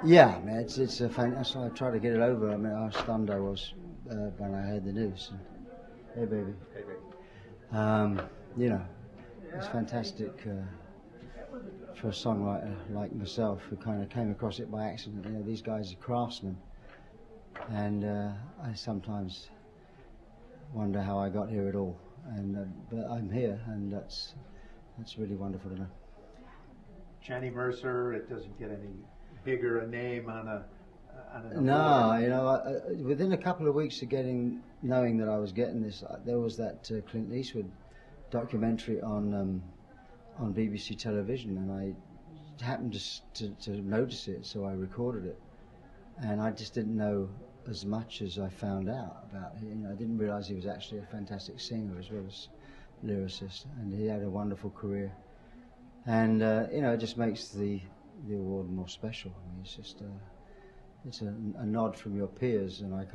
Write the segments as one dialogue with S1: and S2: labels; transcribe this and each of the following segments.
S1: Yeah, man, it's a that's why I tried to get it over. I mean, how stunned I was when I heard the news. And, hey, baby.
S2: Hey, baby.
S1: You know, it's fantastic for a songwriter like myself who kind of came across it by accident. You know, these guys are craftsmen, and I sometimes wonder how I got here at all. And but I'm here, and that's really wonderful to know.
S2: Johnny Mercer, it doesn't get any bigger a name on a
S1: No,
S2: award.
S1: you know, within a couple of weeks of knowing that I was getting this, there was that Clint Eastwood documentary on BBC television, and I happened to notice it, so I recorded it, and I just didn't know as much as I found out about him. You know, I didn't realise he was actually a fantastic singer as well as lyricist, and he had a wonderful career, and you know, it just makes the award more special. I mean, it's just it's a nod from your peers, and I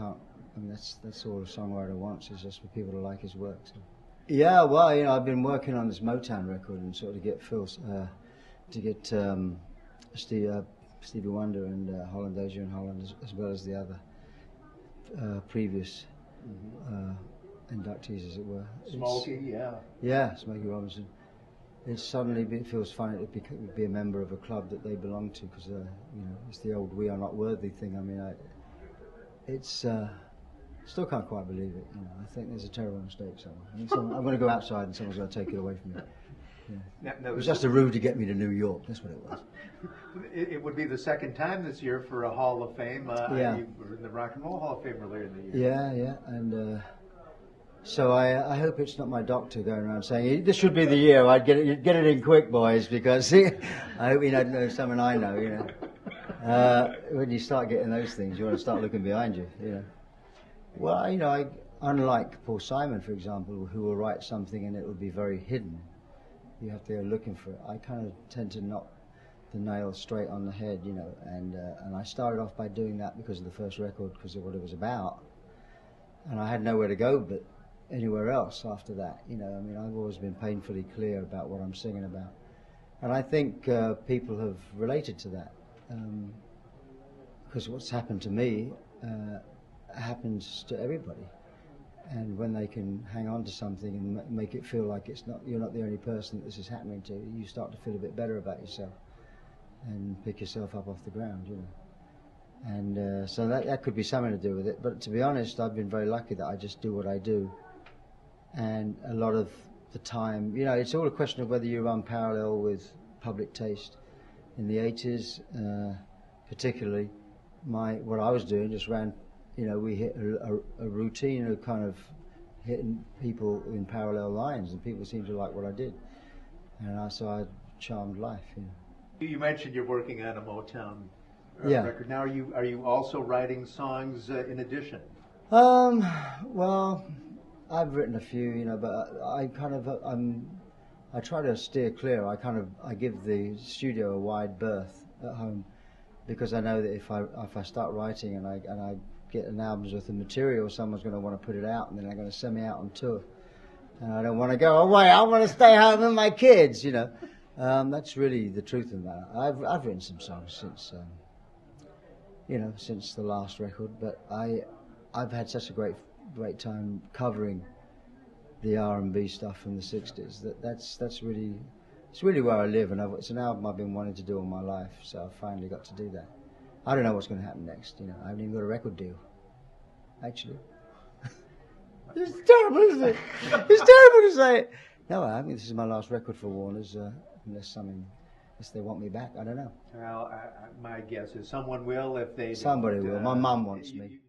S1: mean, that's all a songwriter wants, is just for people to like his work. So. Yeah, well, you know, I've been working on this Motown record and sort of get Stevie Wonder and Holland Dozier and Holland, as well as the other previous inductees, as it were.
S2: Smokey, yeah.
S1: Yeah, Smokey Robinson. It feels funny to be a member of a club that they belong to, because you know, it's the old "we are not worthy" thing. I mean, still can't quite believe it. You know, I think there's a terrible mistake somewhere. I'm going to go outside and someone's going to take it away from me. Yeah. It was just a ruse to get me to New York. That's what it was.
S2: It would be the second time this year for a Hall of Fame.
S1: Yeah.
S2: You were in the Rock and Roll Hall of Fame earlier in the year.
S1: Yeah, and so I hope it's not my doctor going around saying, "This should be the year. I'd get it in quick, boys," because I hope he doesn't know someone I know. You know, when you start getting those things, you want to start looking behind you. You know. Well, you know, unlike Paul Simon, for example, who will write something and it will be very hidden. You have to go looking for it. I kind of tend to knock the nail straight on the head, you know, and I started off by doing that because of the first record, because of what it was about, and I had nowhere to go but anywhere else after that. You know, I mean, I've always been painfully clear about what I'm singing about, and I think people have related to that, because what's happened to me happens to everybody, and when they can hang on to something and make it feel like you're not the only person that this is happening to, you start to feel a bit better about yourself and pick yourself up off the ground, you know. And so that could be something to do with it. But to be honest, I've been very lucky that I just do what I do, and a lot of the time, you know, it's all a question of whether you run parallel with public taste. In the 80s, particularly, what I was doing just ran. You know, we hit a routine of kind of hitting people in parallel lines, and people seemed to like what I did, and so I charmed life. You know.
S2: You mentioned you're working on a Motown
S1: Yeah.
S2: record. Now, are you also writing songs in addition?
S1: Well, I've written a few, you know, but I kind of I try to steer clear. I give the studio a wide berth at home, because I know that if I start writing and I get an album's worth of material, someone's going to want to put it out, and then they're going to send me out on tour, and I don't want to go away. I want to stay home with my kids, you know. That's really the truth of the matter. I've written some songs since you know, since the last record, but I've had such a great time covering the R&B stuff from the 60s that's really where I live, and it's an album I've been wanting to do all my life, so I finally got to do that. I don't know what's going to happen next, you know. I haven't even got a record deal, actually. It's terrible, isn't it? It's terrible to say it. No, I think this is my last record for Warner's, unless they want me back. I don't know.
S2: Well, my guess is someone will if they.
S1: Somebody will. My mum wants me.